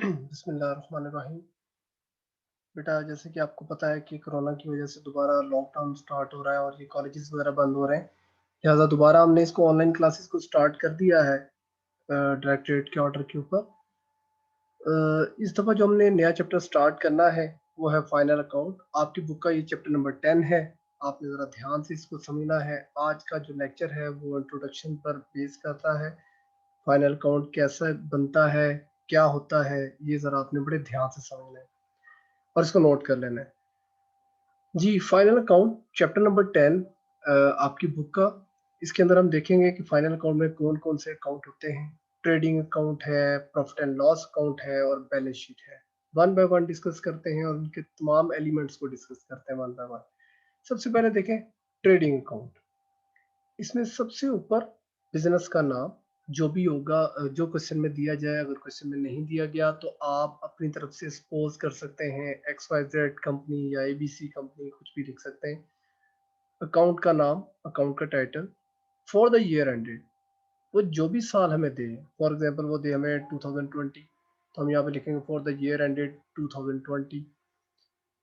बिस्मिल्लाहिर्रहमानिर्रहीम। बेटा, जैसे कि आपको पता है कि कोरोना की वजह से दोबारा लॉकडाउन स्टार्ट हो रहा है और ये कॉलेजेस वगैरह बंद हो रहे हैं। लिहाजा दोबारा हमने इसको ऑनलाइन क्लासेस को स्टार्ट कर दिया है डायरेक्टरेट के ऑर्डर के ऊपर। इस दफ़ा जो हमने नया चैप्टर स्टार्ट करना है वो है फाइनल अकाउंट। आपकी बुक का ये चैप्टर नंबर 10 है। आपने ज़रा ध्यान से इसको समझना है। आज का जो लेक्चर है वो इंट्रोडक्शन पर बेस करता है। फाइनल अकाउंट कैसा बनता है, क्या होता है, ये ज़रा आपने बड़े ध्यान से समझना है और इसको नोट कर लेना है। जी, फाइनल अकाउंट चैप्टर नंबर 10 आपकी बुक का। इसके अंदर हम देखेंगे कि फाइनल अकाउंट में कौन-कौन से अकाउंट होते हैं। ट्रेडिंग अकाउंट है, प्रॉफिट एंड लॉस अकाउंट है और बैलेंस शीट है। वन बाय वन डिस्कस करते हैं और उनके तमाम एलिमेंट्स को डिस्कस करते हैं वन बाय वन। सबसे पहले देखें ट्रेडिंग अकाउंट। इसमें सबसे ऊपर बिजनेस का नाम जो भी होगा, जो क्वेश्चन में दिया जाए। अगर क्वेश्चन में नहीं दिया गया तो आप अपनी तरफ से सपोज कर सकते हैं XYZ कंपनी या ABC कंपनी, कुछ भी लिख सकते हैं। अकाउंट का नाम, अकाउंट का title, for the year ended, वो जो भी साल हमें दे। फॉर एग्जांपल वो दे हमें 2020, तो हम यहाँ पे लिखेंगे फॉर द ईयर एंडेड 2020।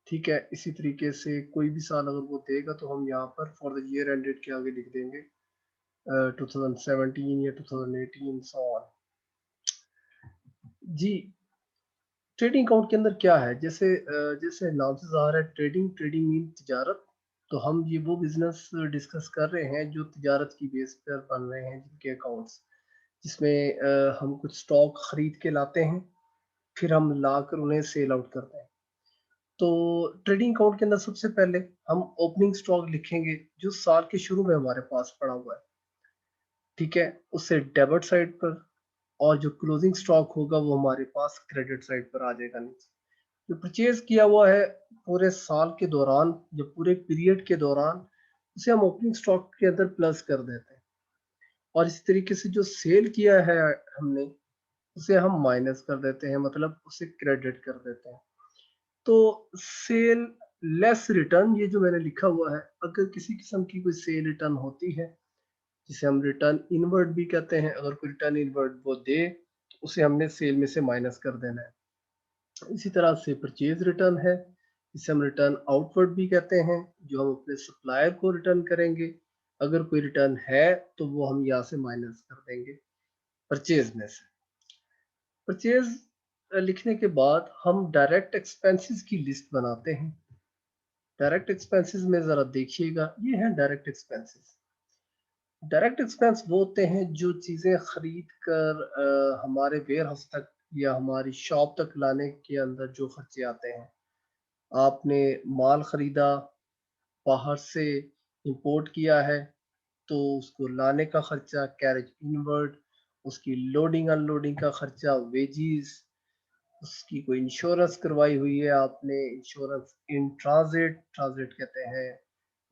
ठीक है, इसी तरीके से कोई भी साल अगर वो देगा तो हम यहाँ पर फॉर द ईयर एंडेड के आगे लिख देंगे 2017 या 2018 सो ऑन। जी, ट्रेडिंग अकाउंट के अंदर क्या है, जैसे नाम से ज़ाहिर है, ट्रेडिंग ट्रेडिंग मीन तिजारत। तो हम ये वो बिजनेस डिस्कस कर रहे हैं जो तिजारत की बेस पर बन रहे हैं, जिनके अकाउंट्स, जिसमें हम कुछ स्टॉक खरीद के लाते हैं, फिर हम लाकर उन्हें सेल आउट करते हैं। तो ट्रेडिंग अकाउंट के अंदर सबसे पहले हम ओपनिंग स्टॉक लिखेंगे जो साल के शुरू में हमारे पास पड़ा हुआ है। ठीक है, उससे डेबिट साइड पर, और जो क्लोजिंग स्टॉक होगा वो हमारे पास क्रेडिट साइड पर आ जाएगा नीचे। जो परचेज किया हुआ है पूरे साल के दौरान या पूरे पीरियड के दौरान, उसे हम ओपनिंग स्टॉक के अंदर प्लस कर देते हैं। और इसी तरीके से जो सेल किया है हमने, उसे हम माइनस कर देते हैं, मतलब उसे क्रेडिट कर देते हैं। तो सेल लेस रिटर्न, ये जो मैंने लिखा हुआ है, अगर किसी किस्म की कोई सेल रिटर्न होती है, जिसे हम रिटर्न इनवर्ड भी कहते हैं, अगर कोई रिटर्न इनवर्ड वो दे तो उसे हमने सेल में से माइनस कर देना है। इसी तरह से परचेज रिटर्न है, जिसे हम रिटर्न आउटवर्ड भी कहते हैं, जो हम अपने सप्लायर को रिटर्न करेंगे। अगर कोई रिटर्न है तो वो हम यहाँ से माइनस कर देंगे परचेज में से। परचेज लिखने के बाद हम डायरेक्ट एक्सपेंसेस की लिस्ट बनाते हैं। डायरेक्ट एक्सपेंसेस में जरा देखिएगा, ये है डायरेक्ट एक्सपेंसेस। डायरेक्ट एक्सपेंस वो होते हैं जो चीज़ें खरीद कर हमारे वेयर हाउस तक या हमारी शॉप तक लाने के अंदर जो खर्चे आते हैं। आपने माल खरीदा, बाहर से इंपोर्ट किया है, तो उसको लाने का खर्चा कैरेज इनवर्ड, उसकी लोडिंग अनलोडिंग का खर्चा वेजीज, उसकी कोई इंश्योरेंस करवाई हुई है आपने, इंश्योरेंस इन ट्रांजिट, ट्रांजिट कहते हैं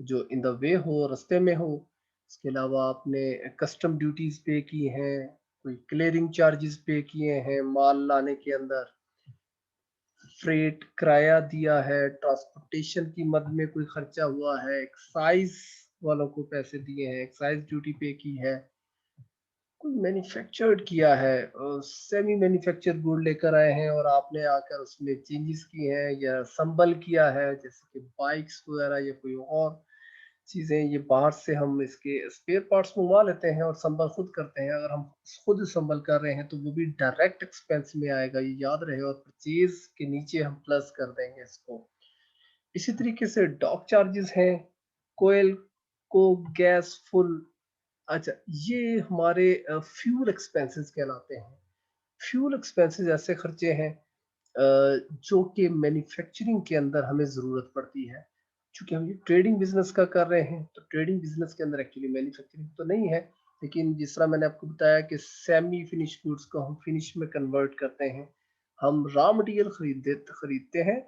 जो इन द वे हो, रास्ते में हो। इसके अलावा आपने कस्टम ड्यूटीज पे की हैं, कोई क्लियरिंग चार्जेस पे किए हैं माल लाने के अंदर, फ्रेट किराया दिया है, ट्रांसपोर्टेशन की मद में कोई खर्चा हुआ है, एक्साइज वालों को पैसे दिए हैं, एक्साइज ड्यूटी पे की है, कोई मैन्युफैक्चर्ड किया है, सेमी मैन्युफैक्चर्ड गुड लेकर आए हैं और आपने आकर उसमें चेंजेस किए हैं या संबल किया है, जैसे कि बाइक्स वगैरह या कोई और चीज़ें। ये बाहर से हम इसके स्पेयर पार्ट्स मंगवा लेते हैं और संबल खुद करते हैं। अगर हम खुद संबल कर रहे हैं तो वो भी डायरेक्ट एक्सपेंस में आएगा, ये याद रहे, और परचेज के नीचे हम प्लस कर देंगे इसको। इसी तरीके से डॉक चार्जेस हैं, कोयल को गैस फुल। अच्छा, ये हमारे फ्यूल एक्सपेंसेस कहलाते हैं। फ्यूल एक्सपेंसेस ऐसे खर्चे हैं जो कि मैन्युफैक्चरिंग के अंदर हमें ज़रूरत पड़ती है। चूँकि हम ये ट्रेडिंग बिज़नेस का कर रहे हैं, तो ट्रेडिंग बिज़नेस के अंदर एक्चुअली मैन्युफैक्चरिंग तो नहीं है, लेकिन जिस तरह मैंने आपको बताया कि सेमी फिनिश गुड्स को हम फिनिश में कन्वर्ट करते हैं। हम रॉ मटेरियल खरीदते हैं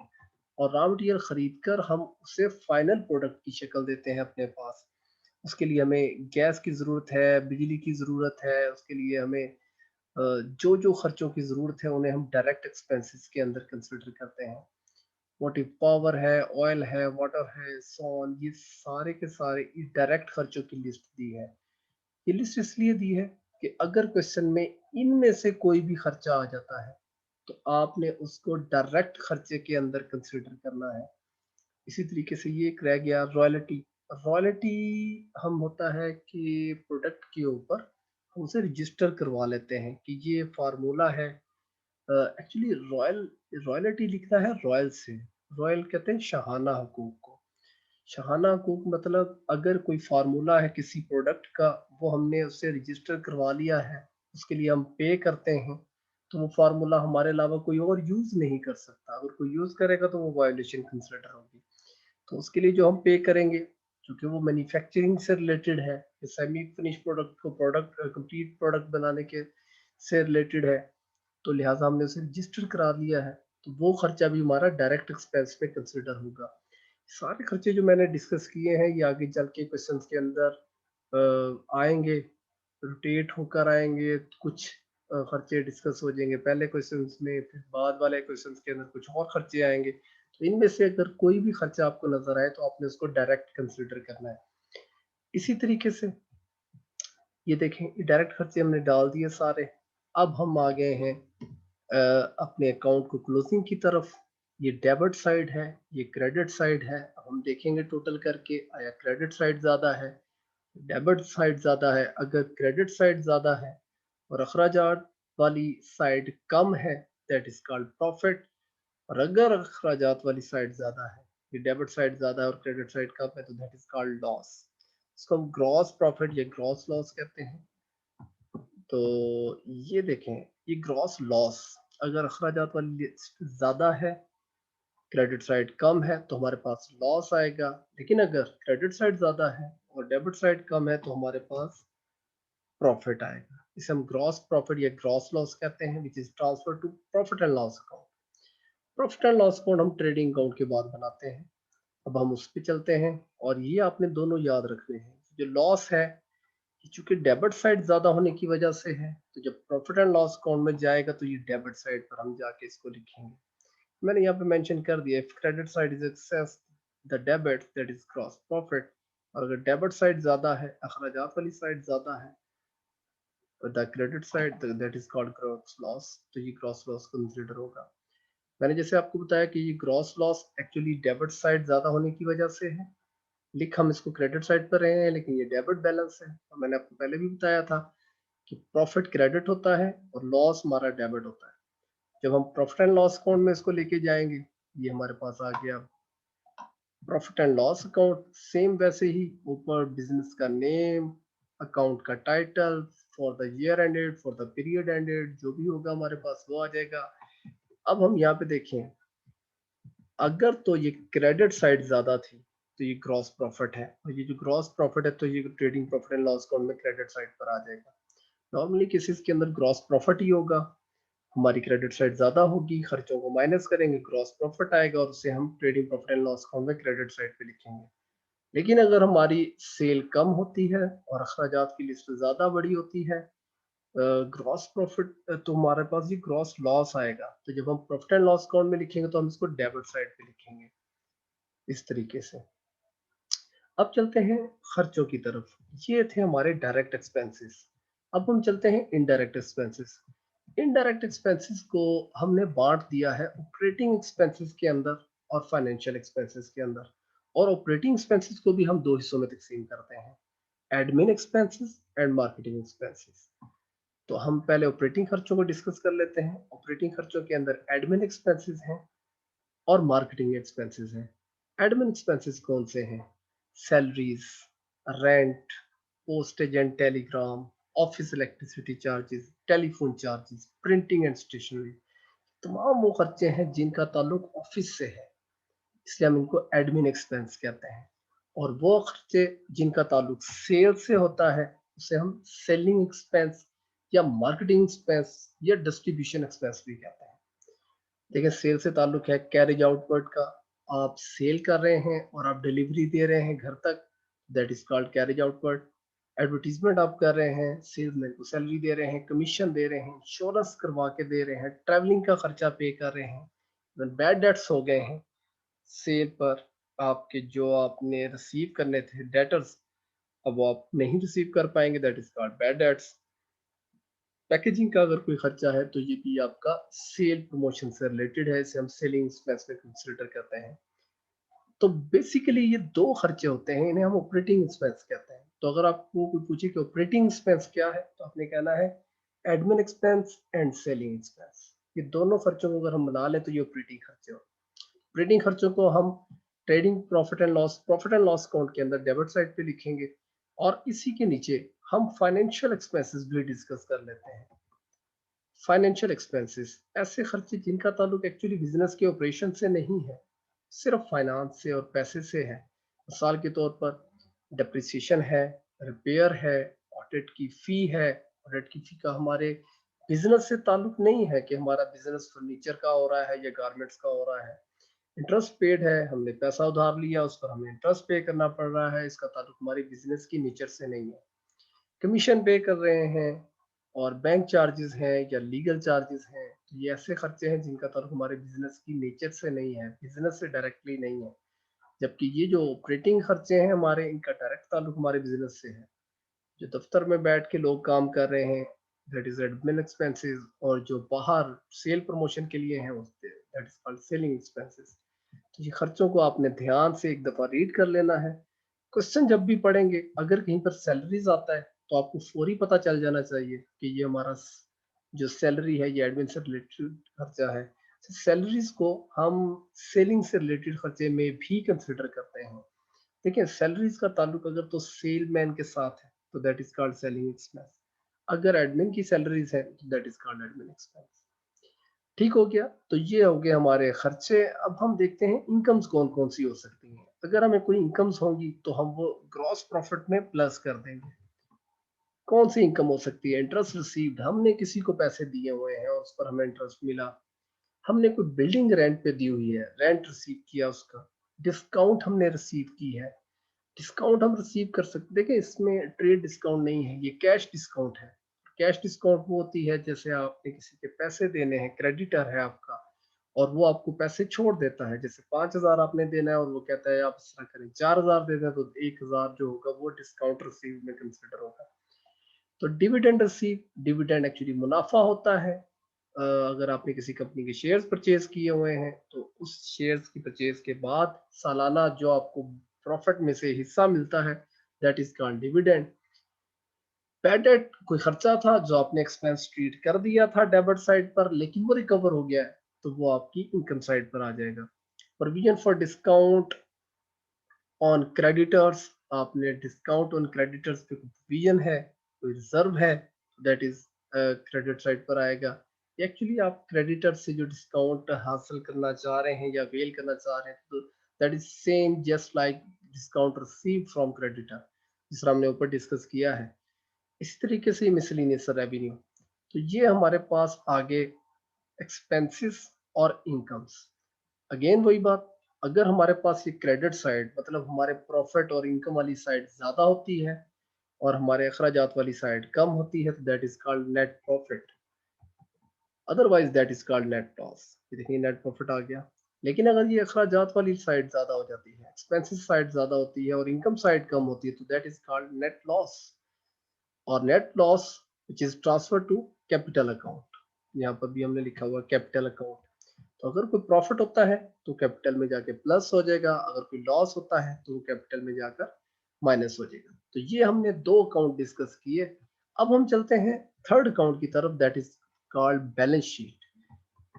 और रॉ मटेरियल खरीद कर हम उसे फाइनल प्रोडक्ट की शक्ल देते हैं अपने पास। उसके लिए हमें गैस की ज़रूरत है, बिजली की ज़रूरत है, उसके लिए हमें जो खर्चों की ज़रूरत है उन्हें हम डायरेक्ट एक्सपेंसेस के अंदर कंसिडर करते हैं। मोटिव पावर है, ऑयल है, वाटर है, सो ऑन, ये सारे के सारे इस डायरेक्ट खर्चों की लिस्ट दी है। ये लिस्ट इसलिए दी है कि अगर क्वेश्चन में इनमें से कोई भी खर्चा आ जाता है तो आपने उसको डायरेक्ट खर्चे के अंदर कंसिडर करना है। इसी तरीके से ये एक रह गया रॉयल्टी। रॉयल्टी हम होता है कि प्रोडक्ट के ऊपर हम उसे रजिस्टर करवा लेते हैं कि ये फार्मूला है। एक्चुअली रॉयल्टी लिखना है रॉयल से। रॉयल कहते हैं शाहाना हकूक को। शाहाना हकूक मतलब अगर कोई फार्मूला है किसी प्रोडक्ट का, वो हमने उससे रजिस्टर करवा लिया है, उसके लिए हम पे करते हैं, तो वो फार्मूला हमारे अलावा कोई और यूज नहीं कर सकता। अगर कोई यूज करेगा तो वो वायोलेशन कंसिडर होगी। तो उसके लिए जो हम पे करेंगे, क्योंकि वो मैन्युफैक्चरिंग से रिलेटेड है, सेमी फिनिश प्रोडक्ट को प्रोडक्ट कंप्लीट प्रोडक्ट बनाने के से रिलेटेड है, तो लिहाजा हमने उसे रजिस्टर करा लिया है, तो वो खर्चा भी हमारा डायरेक्ट एक्सपेंस पे कंसिडर होगा। सारे खर्चे जो मैंने डिस्कस किए हैं ये आगे चल के क्वेश्चंस के अंदर आएंगे, रोटेट होकर आएंगे। कुछ खर्चे डिस्कस हो जाएंगे पहले क्वेश्चंस में, फिर बाद वाले क्वेश्चंस के अंदर कुछ और खर्चे आएंगे। तो इनमें से अगर कोई भी खर्चा आपको नजर आए तो आपने उसको डायरेक्ट कंसिडर करना है। इसी तरीके से ये देखें, ये डायरेक्ट खर्चे हमने डाल दिए सारे। अब हम आ गए हैं अपने अकाउंट को क्लोजिंग की तरफ। ये डेबिट साइड है, ये क्रेडिट साइड है। अब हम देखेंगे टोटल करके आया क्रेडिट साइड ज्यादा है, डेबिट साइड ज्यादा है। अगर क्रेडिट साइड ज्यादा है और अखराजात वाली साइड कम है, दैट इज कॉल्ड प्रॉफिट। और अगर अखराजात वाली साइड ज्यादा है, ये डेबिट साइड ज्यादा है और क्रेडिट साइड कम है, तो दैट इज कॉल्ड लॉस। इसको हम ग्रॉस प्रॉफिट या ग्रॉस लॉस कहते हैं। तो ये देखें, ये ग्रॉस लॉस, अगर अखराजात वाली लिस्ट ज्यादा है, क्रेडिट साइड कम है, तो हमारे पास लॉस आएगा। लेकिन अगर क्रेडिट साइड ज्यादा है और डेबिट साइड कम है, तो हमारे पास प्रॉफिट आएगा। इसे हम ग्रॉस प्रॉफिट या ग्रॉस लॉस कहते हैं, which is transfer to profit and loss account. Profit and loss account हम ट्रेडिंग अकाउंट के बाद बनाते हैं। अब हम उस पे चलते हैं, और ये आपने दोनों याद रखने हैं। जो लॉस है, चूंकि डेबिट साइड ज्यादा होने की वजह से है, तो जब प्रॉफिट एंड लॉस अकाउंट में जाएगा तो ये डेबिट साइड पर हम जाके इसको लिखेंगे। मैंने यहाँ पे मेंशन कर दिया, if credit side is excess the debit, that is gross profit. और अगर डेबिट साइड ज्यादा है, अखराजात वाली साइड ज्यादा है, the credit side, that is called gross loss, तो ये ग्रॉस लॉस कंसिडर होगा। मैंने जैसे आपको बताया कि ये gross loss actually debit side ज्यादा होने की वजह से है। लिख हम इसको क्रेडिट साइड पर रहे हैं, लेकिन ये डेबिट बैलेंस है। और मैंने आपको पहले भी बताया था कि प्रॉफिट क्रेडिट होता है और लॉस हमारा डेबिट होता है। जब हम प्रॉफिट एंड लॉस अकाउंट में इसको लेके जाएंगे, ये हमारे पास आ गया profit and loss account. Same वैसे ही ऊपर बिजनेस का नेम, अकाउंट का title, for the year ended, for the period ended, जो भी होगा हमारे पास वो आ जाएगा। अब हम यहाँ पे देखें, अगर तो ये क्रेडिट साइड ज्यादा थी, तो ये ग्रॉस प्रॉफिट है, और ये जो ग्रॉस प्रॉफिट है, तो ये trading profit and loss account में क्रेडिट साइड पर आ जाएगा। नॉर्मली केसेस के अंदर ग्रॉस प्रॉफिट ही होगा। हमारी क्रेडिट साइड ज्यादा होगी, खर्चों को माइनस करेंगे, ग्रॉस प्रॉफिट आएगा, और उसे हम trading profit and loss account में क्रेडिट साइड पे लिखेंगे। लेकिन अगर हमारी सेल कम होती है और अखराजात की लिस्ट ज्यादा बड़ी होती है, ग्रॉस प्रॉफिट, तो हमारे पास ये ग्रॉस लॉस आएगा। तो जब हम प्रॉफिट एंड लॉस अकाउंट में लिखेंगे तो हम इसको डेबिट साइड पे लिखेंगे, इस तरीके से। अब चलते हैं खर्चों की तरफ। ये थे हमारे डायरेक्ट एक्सपेंसेस। अब हम चलते हैं इनडायरेक्ट एक्सपेंसेस। इनडायरेक्ट एक्सपेंसेस को हमने बांट दिया है ऑपरेटिंग एक्सपेंसेस के अंदर और फाइनेंशियल एक्सपेंसेस के अंदर। और ऑपरेटिंग एक्सपेंसेस को भी हम दो हिस्सों में तकसीम करते हैं, admin expenses and marketing expenses. तो हम पहले ऑपरेटिंग खर्चों को डिस्कस कर लेते हैं। ऑपरेटिंग खर्चों के अंदर एडमिन एक्सपेंसेस हैं और मार्केटिंग एक्सपेंसेस हैं। एडमिन एक्सपेंसेस कौन से हैं? Salaries, rent, postage and telegram, office electricity charges, telephone charges, printing and stationery. तमाम वो खर्चे हैं जिनका ताल्लुक ऑफिस से है, इसलिए हम इनको एडमिन एक्सपेंस कहते हैं। और वो खर्चे जिनका ताल्लुक सेल से होता है, उसे हम सेलिंग एक्सपेंस या मार्केटिंग एक्सपेंस या डिस्ट्रीब्यूशन एक्सपेंस भी कहते हैं। देखिए, सेल से ताल्लुक है कैरेज आउटवर्ड का, आप सेल कर रहे हैं और आप डिलीवरी दे रहे हैं घर तक, that is called carriage outward. Advertisement आप कर रहे हैं, सेल्समैन को सैलरी दे रहे हैं, कमीशन दे रहे हैं, इंश्योरेंस करवा के दे रहे हैं, ट्रैवलिंग का खर्चा पे कर रहे हैं, बैड डेट्स हो गए हैं सेल पर, आपके जो आपने रिसीव करने थे डेटर्स, अब वो आप नहीं रिसीव कर पाएंगे, that is called bad debts. Packaging का अगर कोई खर्चा है तो ये भी आपका सेल प्रमोशन से रिलेटेड है, इसे हम सेलिंग एक्सपेंस में कंसिडर करते हैं। तो बेसिकली ये दो खर्चे होते हैं, इन्हें हम ऑपरेटिंग एक्सपेंस कहते हैं। तो अगर आपको कोई पूछे कि ऑपरेटिंग एक्सपेंस क्या है, तो आपने कहना है admin expense and selling expense. ये दोनों खर्चों को अगर हम बना लें तो ये ऑपरेटिंग खर्चे होते हैं। ऑपरेटिंग खर्चों को हम trading profit and loss account के अंदर डेबिट साइड पे लिखेंगे, और इसी के नीचे हम फाइनेंशियल एक्सपेंसेस भी डिस्कस कर लेते हैं। फाइनेंशियल एक्सपेंसेस ऐसे खर्चे जिनका ताल्लुक एक्चुअली बिजनेस के ऑपरेशन से नहीं है, सिर्फ फाइनेंस से और पैसे से है। मिसाल के तौर पर डिप्रिसिएशन है, रिपेयर है, ऑडिट की फी है। ऑडिट की फी का हमारे बिजनेस से ताल्लुक नहीं है कि हमारा बिजनेस फर्नीचर का हो रहा है या गारमेंट्स का हो रहा है। इंटरेस्ट पेड है, हमने पैसा उधार लिया, उस पर हमें इंटरेस्ट पे करना पड़ रहा है, इसका ताल्लुक हमारी बिजनेस की नेचर से नहीं है। कमीशन पे कर रहे हैं और बैंक चार्जेस हैं या लीगल चार्जेस हैं, तो ये ऐसे खर्चे हैं जिनका ताल्लुक हमारे बिजनेस की नेचर से नहीं है, बिजनेस से डायरेक्टली नहीं है। जबकि ये जो ऑपरेटिंग खर्चे हैं हमारे, इनका डायरेक्ट ताल्लुक हमारे बिजनेस से है। जो दफ्तर में बैठ के लोग काम कर रहे हैं, दैट इज एडमिन एक्सपेंसेस, और जो बाहर सेल प्रमोशन के लिए हैं उससे that is called selling expenses. तो ये खर्चों को आपने ध्यान से एक दफा रीड कर लेना है। क्वेश्चन जब भी पढ़ेंगे, अगर कहीं पर सैलरीज आता है तो आपको फौरी पता चल जाना चाहिए कि ये हमारा जो सैलरी है ये एडमिन से रिलेटेड खर्चा है। सैलरीज को हम सेलिंग से रिलेटेड खर्चे में भी कंसिडर करते हैं। देखिए, सैलरीज का ताल्लुक अगर तो सेलमैन के साथ है तो that is called selling expense. अगर एडमिन की सैलरीज है तो that is called admin expense. ठीक हो गया, तो ये हो गए हमारे खर्चे। अब हम देखते हैं इनकम्स कौन कौन सी हो सकती हैं। अगर हमें कोई इनकम्स होंगी तो हम वो ग्रॉस प्रॉफिट में प्लस कर देंगे। कौन सी इनकम हो सकती है? इंटरेस्ट रिसीव्ड, हमने किसी को पैसे दिए हुए हैं और उस पर हमें इंटरेस्ट मिला। हमने कोई बिल्डिंग रेंट पे दी हुई है, रेंट रिसीव किया उसका। डिस्काउंट हमने रिसीव की है, डिस्काउंट हम रिसीव कर सकते। देखिए, इसमें ट्रेड डिस्काउंट नहीं है, ये कैश डिस्काउंट है। कैश डिस्काउंट वो होती है जैसे आपने किसी के पैसे देने हैं, क्रेडिटर है आपका, और वो आपको पैसे छोड़ देता है। जैसे 5,000 आपने देना है और वो कहता है आप इस तरह करें 4,000 दे दें, तो 1,000 जो होगा वो डिस्काउंट रिसीव में कंसिडर होगा। तो डिविडेंड रिसीव, डिविडेंड एक्चुअली मुनाफा होता है। अगर आपने किसी कंपनी के शेयर्स परचेज किए हुए हैं तो उस शेयर्स की परचेज के बाद सालाना जो आपको प्रॉफिट में से हिस्सा मिलता है, that is called dividend. Bad debt कोई खर्चा था जो आपने एक्सपेंस ट्रीट कर दिया था डेबिट साइड पर, लेकिन वो रिकवर हो गया है, तो वो आपकी इनकम साइड पर आ जाएगा। Provision for discount on creditors, आपने डिस्काउंट ऑन क्रेडिटर्स पे प्रोविजन है, कोई रिजर्व है, दैट इज क्रेडिट साइड पर आएगा। एक्चुअली आप क्रेडिटर से जो डिस्काउंट हासिल करना चाह रहे हैं या वेल करना चाह रहे हैं, तो that is same just like discount receive from creditor, जिस हमने ऊपर डिस्कस किया है। इस तरीके से मिसलिनियस रेवेन्यू। तो ये हमारे पास आगे एक्सपेंसेस और इनकम्स। अगेन वही बात, अगर हमारे पास ये क्रेडिट साइड मतलब हमारे प्रॉफिट और इनकम वाली साइड ज्यादा होती है और हमारे अखराजात वाली साइड कम होती है, तो that is called net profit. Otherwise that is called net loss. ये देखिए, नेट प्रॉफिट आ गया। लेकिन अगर ये अखराजात वाली साइड ज्यादा हो जाती है, एक्सपेंसिव साइड ज्यादा होती है और इनकम साइड कम होती है, तो that is called net loss. और net loss which is transfer to capital account. यहाँ पर भी हमने लिखा हुआ कैपिटल अकाउंट। तो अगर कोई प्रॉफिट होता है तो कैपिटल में जाके प्लस हो जाएगा, अगर कोई लॉस होता है तो वो कैपिटल में जाकर माइनस हो जाएगा। तो ये हमने दो अकाउंट डिस्कस किए। अब हम चलते हैं थर्ड अकाउंट की तरफ, that is called balance sheet.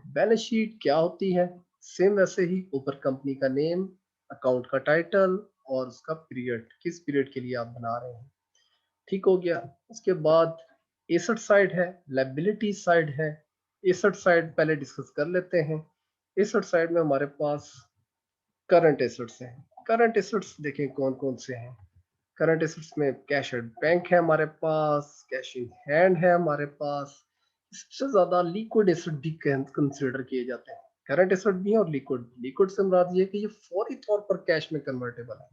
Balance sheet क्या होती है? सेम वैसे ही, ऊपर कंपनी का नेम, अकाउंट का टाइटल और उसका पीरियड, किस पीरियड के लिए आप बना रहे हैं। ठीक हो गया। उसके बाद एसेट साइड है, लायबिलिटी साइड है। एसेट साइड पहले डिस्कस कर लेते हैं। एसेट साइड में हमारे पास करंट एसेट्स हैं। करंट एसेट्स देखें कौन कौन से हैं। करंट एसेट्स में कैश एट बैंक है हमारे पास, कैश इन हैंड है हमारे पास। सबसे ज्यादा लिक्विड एसेट भी कंसिडर किए जाते हैं। करंट एसेट भी है और लिक्विड भी। लिक्विड से मुराद ये कि ये फौरी तौर पर कैश में कन्वर्टेबल है।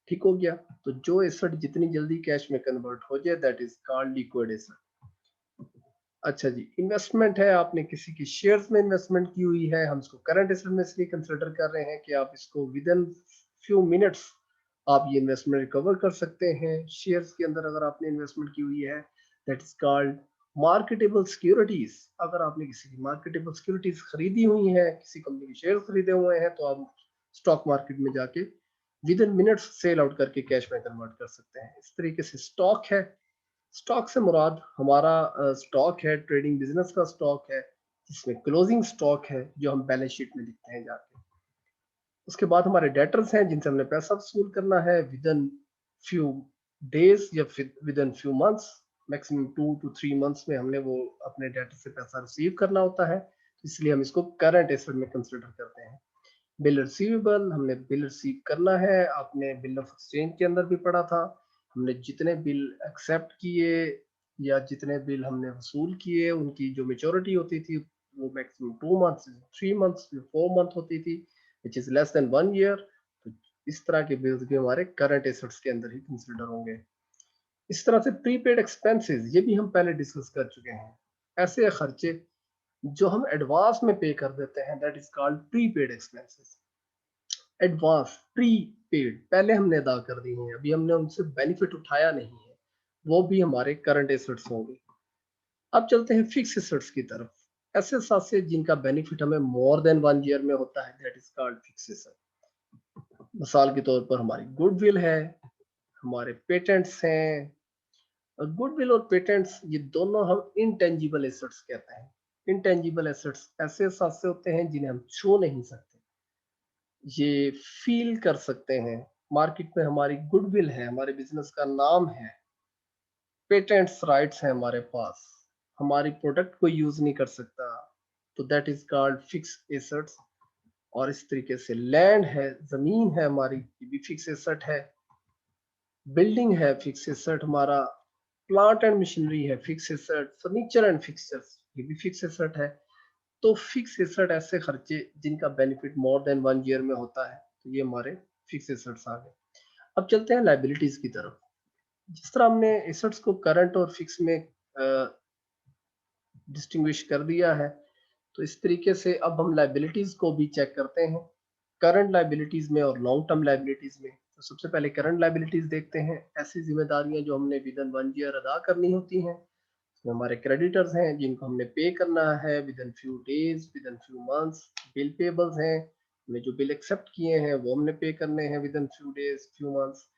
ठीक हो गया। तो जो एसेट जितनी जल्दी कैश में कन्वर्ट हो जाए, that is called liquid asset. अच्छा जी, इन्वेस्टमेंट है, आपने किसी की शेयर्स में इन्वेस्टमेंट की हुई है, हम इसको करंट एसेट में इसलिए कंसिडर कर रहे हैं कि आप इसको विद इन फ्यू मिनट्स आप ये इन्वेस्टमेंट रिकवर कर सकते हैं। शेयर्स के अंदर अगर आपने इन्वेस्टमेंट की हुई है, that is called marketable securities, अगर आपने किसी की मार्केटेबल सिक्योरिटीज खरीदी हुई है, किसी कंपनी के शेयर खरीदे हुए हैं, तो आप स्टॉक मार्केट में जाके with in minutes sell out करके कैश में कन्वर्ट कर सकते हैं। इस तरीके से स्टॉक है, स्टॉक से मुराद हमारा स्टॉक है, ट्रेडिंग बिजनेस का स्टॉक है, जिसमें क्लोजिंग स्टॉक है जो हम बैलेंस शीट में लिखते हैं जाके। उसके बाद हमारे डेटर्स हैं जिनसे हमने पैसा वसूल करना है विद इन फ्यू डेज या with in few months, maximum 2 to 3 months में हमने वो अपने डेटर से पैसा रिसीव करना होता है, इसलिए हम इसको करंट एसेट में कंसिडर करते हैं। बिल रिसीवेबल, हमने बिल रिसीव करना है, आपने बिल ऑफ एक्सचेंज के अंदर भी पढ़ा था, हमने जितने बिल एक्सेप्ट किए या जितने बिल हमने वसूल किए उनकी जो मेच्योरिटी होती थी वो मैक्सिमम 2 मंथ्स, 3 मंथ्स, 4 मंथ होती थी, which is less than 1 year. तो इस तरह के बिल्स भी हमारे करंट एसेट्स के अंदर ही कंसिडर होंगे। इस तरह से प्रीपेड एक्सपेंसेस, ये भी हम पहले डिस्कस कर चुके हैं। ऐसे खर्चे जो हम एडवांस में पे कर देते हैं, that is called prepaid expenses. Advance pre paid पहले हमने अदा कर दी हैं, अभी हमने उनसे बेनिफिट उठाया नहीं है, वो भी हमारे करंट एसेट्स होंगे। अब चलते हैं फिक्स एसेट्स की तरफ। ऐसे साथ जिनका बेनिफिट हमें मोर देन 1 ईयर में होता है, that is called fix asset. मिसाल के तौर पर हमारी गुडविल है, हमारे पेटेंट्स हैं। गुडविल और पेटेंट्स ये दोनों हम इनटेंजिबल एसेट्स कहते हैं। इनटेंजिबल एसेट्स ऐसे साथ होते हैं जिन्हें हम छू नहीं सकते, ये फील कर सकते हैं। मार्केट में हमारी गुडविल है, हमारे बिजनेस का नाम है, पेटेंट्स राइट्स हैं हमारे पास, हमारी प्रोडक्ट को यूज नहीं कर सकता, तो that is called fix assets. और इस तरीके से लैंड है, जमीन है हमारी, ये भी फिक्स एसेट है। बिल्डिंग है फिक्स एसेट हमारा, प्लांट एंड मशीनरी है fix asset, furniture and fixtures ये भी फिक्स एसेट है। तो फिक्स एसेट ऐसे खर्चे जिनका बेनिफिट मोर देन 1 ईयर में होता है, तो ये हमारे फिक्स एसेट्स आ गए। अब चलते हैं लाइबिलिटीज की तरफ। जिस तरह हमने एसेट्स को करंट और फिक्स में डिस्टिंग्विश कर दिया है, तो इस तरीके से अब हम लाइबिलिटीज को भी चेक करते हैं, करंट लाइबिलिटीज में और लॉन्ग टर्म लाइबिलिटीज में। तो सबसे पहले करंट लाइबिलिटीज देखते हैं, ऐसी जिम्मेदारियां जो हमने विद इन 1 ईयर अदा करनी होती हैं। तो हमारे क्रेडिटर्स हैं जिनको हमने पे करना है within few days, within few months. Bill payables हैं, हमने जो बिल एक्सेप्ट किए हैं वो हमने पे करने हैं with in few days, few months.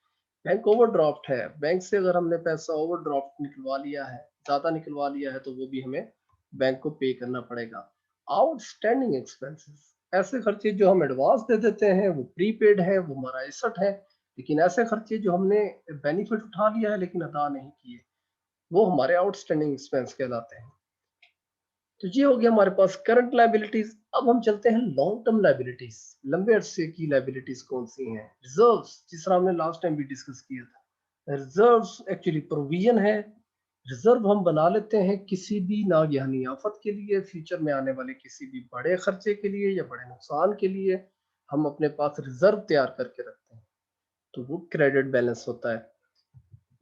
Bank overdraft है, बैंक से अगर हमने पैसा ओवरड्राफ्ट निकलवा लिया है, ज्यादा निकलवा लिया है, तो वो भी हमें बैंक को पे करना पड़ेगा। आउटस्टैंडिंग एक्सपेंसेस, ऐसे खर्चे जो हम एडवांस दे देते हैं वो प्रीपेड है, वो हमारा एसेट है। लेकिन ऐसे खर्चे जो हमने बेनिफिट उठा लिया है लेकिन अदा नहीं किए, वो हमारे आउटस्टैंडिंग एक्सपेंस कहलाते हैं। तो ये हो गया हमारे पास करंट लाइबिलिटीज। अब हम चलते हैं लॉन्ग टर्म लाइबिलिटीज। लंबे अरसे की लाइबिलिटीज कौन सी हैं? रिजर्व्स, जिस तरह हमने लास्ट टाइम भी डिस्कस किया था। रिजर्व्स एक्चुअली प्रोविजन है। रिजर्व हम बना लेते हैं किसी भी नागहानी आफत के लिए, फ्यूचर में आने वाले किसी भी बड़े खर्चे के लिए या बड़े नुकसान के लिए हम अपने पास रिजर्व तैयार करके रखते हैं, तो वो क्रेडिट बैलेंस होता है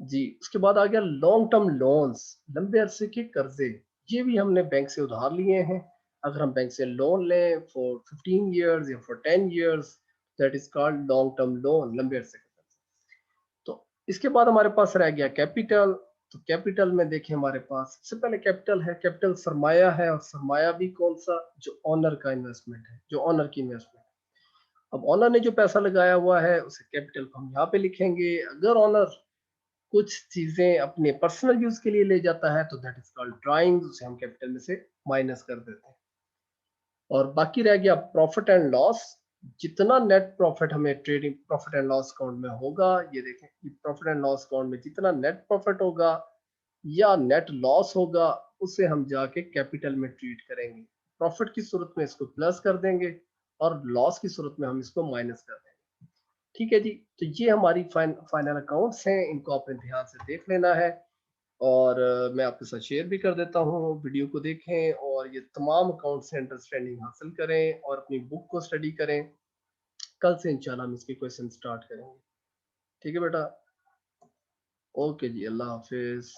जी। उसके बाद आ गया लॉन्ग टर्म लोन्स, लंबे अरसे के कर्जे। ये भी हमने बैंक से उधार लिए हैं। अगर हम बैंक से लोन लें फॉर 15 ईयर्स या for 10 years, that is called long term loan, लंबे अरसे का कर्जा। तो इसके बाद हमारे पास रह गया कैपिटल। तो कैपिटल में देखें हमारे पास सबसे पहले कैपिटल है, कैपिटल सरमाया है, और सरमाया भी कौन सा? जो ऑनर का इन्वेस्टमेंट है, जो ऑनर की इन्वेस्टमेंट। अब ऑनर ने जो पैसा लगाया हुआ है उसे कैपिटल को हम यहाँ पे लिखेंगे। अगर ऑनर कुछ चीजें अपने पर्सनल यूज के लिए ले जाता है तो दैट इज कॉल्ड ड्राइंग, उसे हम कैपिटल में से माइनस कर देते हैं। और बाकी रह गया प्रॉफिट एंड लॉस। जितना नेट प्रॉफिट हमें trading profit and loss account में होगा, ये देखें कि प्रॉफिट एंड लॉस अकाउंट में जितना नेट प्रॉफिट होगा या नेट लॉस होगा, उसे हम जाके कैपिटल में ट्रीट करेंगे। प्रॉफिट की सूरत में इसको प्लस कर देंगे और लॉस की सूरत में हम इसको माइनस कर देंगे। ठीक है जी। तो ये हमारी फाइनल अकाउंट्स हैं, इनको आपने ध्यान से देख लेना है। और मैं आपके साथ शेयर भी कर देता हूँ, वीडियो को देखें और ये तमाम अकाउंट से अंडरस्टैंडिंग हासिल करें और अपनी बुक को स्टडी करें। कल से इंशाल्लाह हम इसके क्वेश्चन स्टार्ट करेंगे। ठीक है बेटा, ओके जी, अल्लाह हाफिज।